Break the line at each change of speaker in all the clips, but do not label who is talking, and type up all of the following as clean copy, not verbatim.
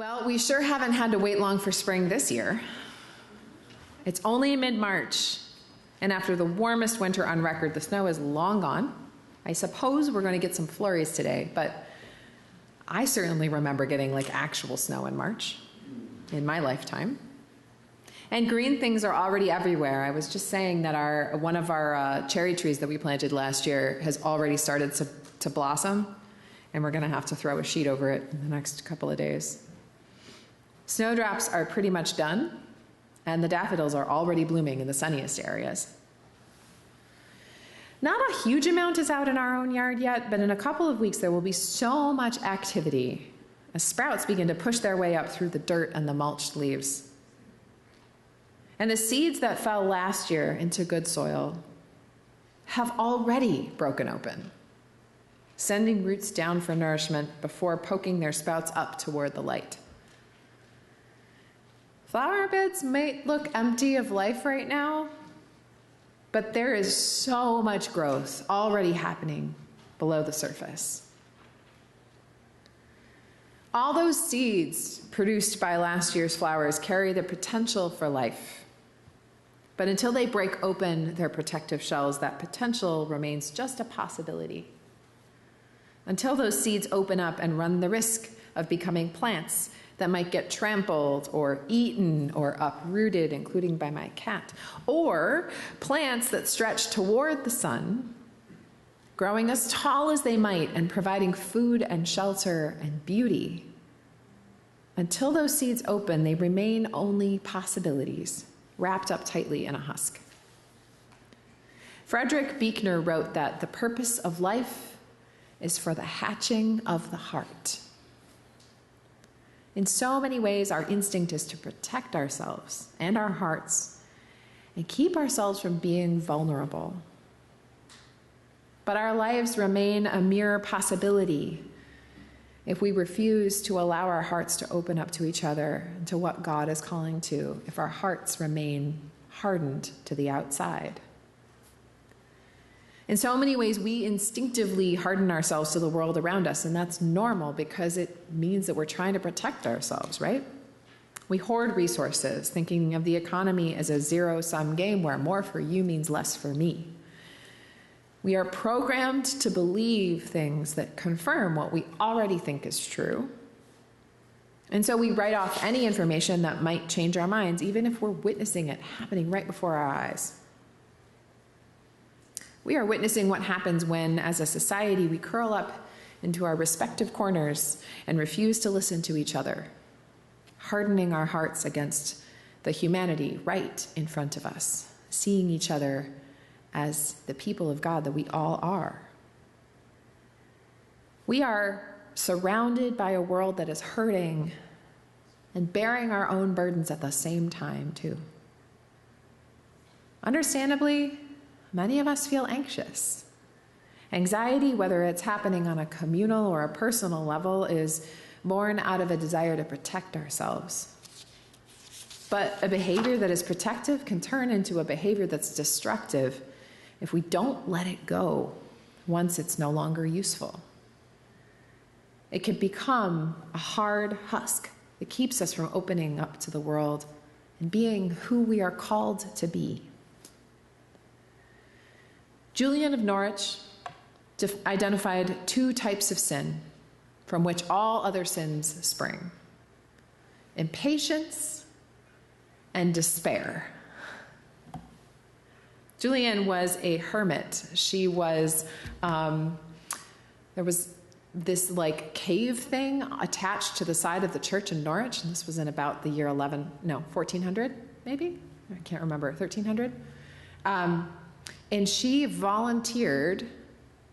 Well, we sure haven't had to wait long for spring this year. It's only mid-March, and after the warmest winter on record, the snow is long gone. I suppose we're going to get some flurries today, but I certainly remember getting like actual snow in March in my lifetime. And green things are already everywhere. I was just saying that one of our cherry trees that we planted last year has already started to blossom, and we're going to have to throw a sheet over it in the next couple of days. Snowdrops are pretty much done, and the daffodils are already blooming in the sunniest areas. Not a huge amount is out in our own yard yet, but in a couple of weeks there will be so much activity as sprouts begin to push their way up through the dirt and the mulched leaves. And the seeds that fell last year into good soil have already broken open, sending roots down for nourishment before poking their sprouts up toward the light. Flower beds might look empty of life right now, but there is so much growth already happening below the surface. All those seeds produced by last year's flowers carry the potential for life. But until they break open their protective shells, that potential remains just a possibility. Until those seeds open up and run the risk of becoming plants that might get trampled or eaten or uprooted, including by my cat, or plants that stretch toward the sun, growing as tall as they might and providing food and shelter and beauty. Until those seeds open, they remain only possibilities, wrapped up tightly in a husk. Frederick Buechner wrote that the purpose of life is for the hatching of the heart. In so many ways, our instinct is to protect ourselves and our hearts and keep ourselves from being vulnerable. But our lives remain a mere possibility if we refuse to allow our hearts to open up to each other and to what God is calling to, if our hearts remain hardened to the outside. In so many ways, we instinctively harden ourselves to the world around us, and that's normal because it means that we're trying to protect ourselves, right? We hoard resources, thinking of the economy as a zero-sum game where more for you means less for me. We are programmed to believe things that confirm what we already think is true. And so we write off any information that might change our minds, even if we're witnessing it happening right before our eyes. We are witnessing what happens when, as a society, we curl up into our respective corners and refuse to listen to each other, hardening our hearts against the humanity right in front of us, seeing each other as the people of God that we all are. We are surrounded by a world that is hurting and bearing our own burdens at the same time, too. Understandably, many of us feel anxious. Anxiety, whether it's happening on a communal or a personal level, is born out of a desire to protect ourselves. But a behavior that is protective can turn into a behavior that's destructive if we don't let it go once it's no longer useful. It can become a hard husk that keeps us from opening up to the world and being who we are called to be. Julian of Norwich identified two types of sin from which all other sins spring: impatience and despair. Julian was a hermit. She was, there was this like cave thing attached to the side of the church in Norwich, and this was in about the year 1400 maybe? I can't remember, 1300? And she volunteered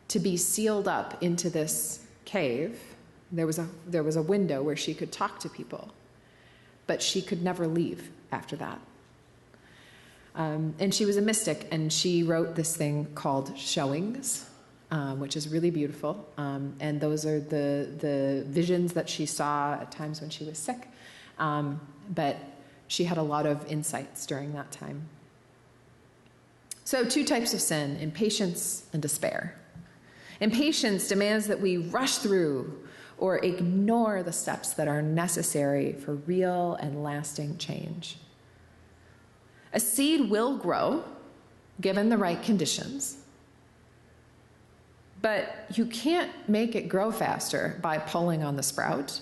to be sealed up into this cave. There was a window where she could talk to people, but she could never leave after that. And she was a mystic, and she wrote this thing called Showings, which is really beautiful. And those are the visions that she saw at times when she was sick. But she had a lot of insights during that time. So two types of sin: impatience and despair. Impatience demands that we rush through or ignore the steps that are necessary for real and lasting change. A seed will grow, given the right conditions, but you can't make it grow faster by pulling on the sprout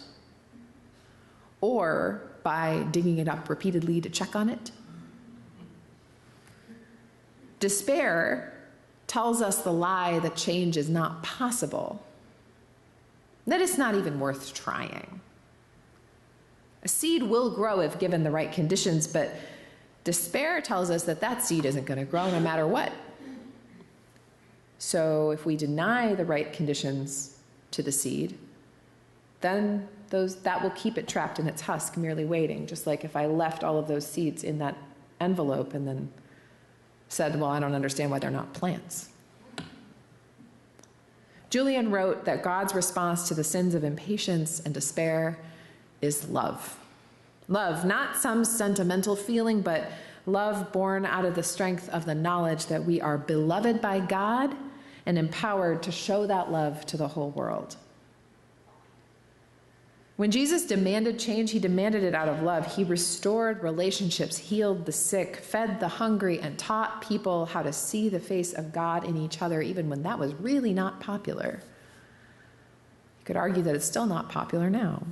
or by digging it up repeatedly to check on it. Despair tells us the lie that change is not possible, that it's not even worth trying. A seed will grow if given the right conditions, but despair tells us that that seed isn't going to grow no matter what. So if we deny the right conditions to the seed, then that will keep it trapped in its husk, merely waiting, just like if I left all of those seeds in that envelope and then said, well, I don't understand why they're not plants. Julian wrote that God's response to the sins of impatience and despair is love. Love, not some sentimental feeling, but love born out of the strength of the knowledge that we are beloved by God and empowered to show that love to the whole world. When Jesus demanded change, he demanded it out of love. He restored relationships, healed the sick, fed the hungry, and taught people how to see the face of God in each other, even when that was really not popular. You could argue that it's still not popular now.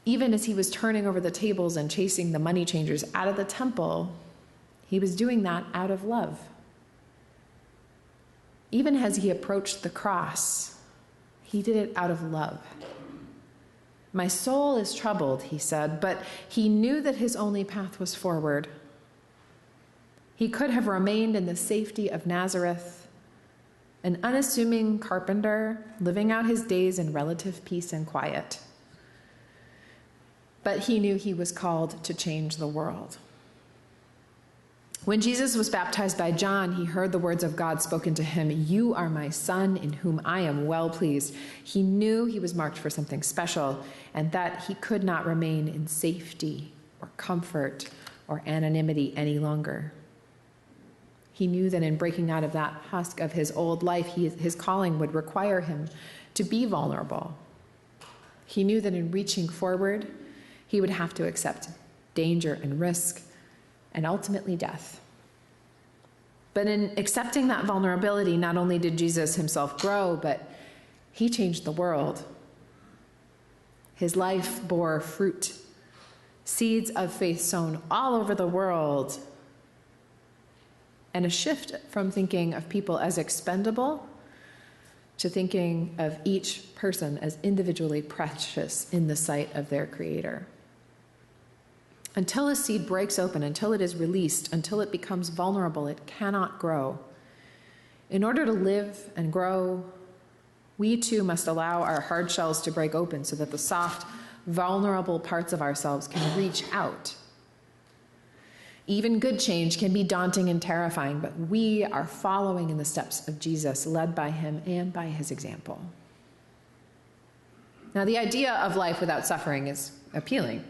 Even as he was turning over the tables and chasing the money changers out of the temple, he was doing that out of love. Even as he approached the cross, he did it out of love. My soul is troubled, he said, but he knew that his only path was forward. He could have remained in the safety of Nazareth, an unassuming carpenter living out his days in relative peace and quiet. But he knew he was called to change the world. When Jesus was baptized by John, he heard the words of God spoken to him, "You are my son in whom I am well pleased." He knew he was marked for something special and that he could not remain in safety or comfort or anonymity any longer. He knew that in breaking out of that husk of his old life, his calling would require him to be vulnerable. He knew that in reaching forward, he would have to accept danger and risk and ultimately death. But in accepting that vulnerability, not only did Jesus himself grow, but he changed the world. His life bore fruit, seeds of faith sown all over the world, and a shift from thinking of people as expendable to thinking of each person as individually precious in the sight of their Creator. Until a seed breaks open, until it is released, until it becomes vulnerable, it cannot grow. In order to live and grow, we too must allow our hard shells to break open so that the soft, vulnerable parts of ourselves can reach out. Even good change can be daunting and terrifying, but we are following in the steps of Jesus, led by him and by his example. Now, the idea of life without suffering is appealing.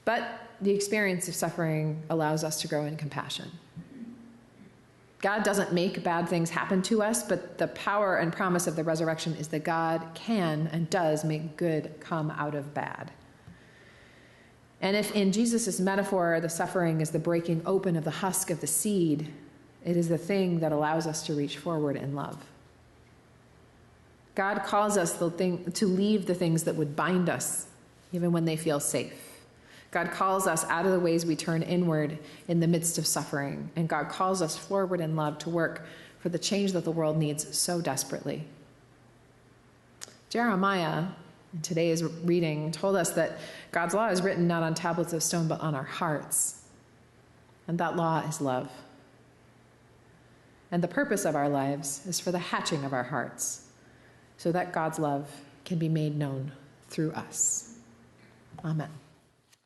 But the experience of suffering allows us to grow in compassion. God doesn't make bad things happen to us, but the power and promise of the resurrection is that God can and does make good come out of bad. And if in Jesus' metaphor, the suffering is the breaking open of the husk of the seed, it is the thing that allows us to reach forward in love. God calls us to leave the things that would bind us, even when they feel safe. God calls us out of the ways we turn inward in the midst of suffering, and God calls us forward in love to work for the change that the world needs so desperately. Jeremiah, in today's reading, told us that God's law is written not on tablets of stone, but on our hearts. And that law is love. And the purpose of our lives is for the hatching of our hearts, so that God's love can be made known through us. Amen.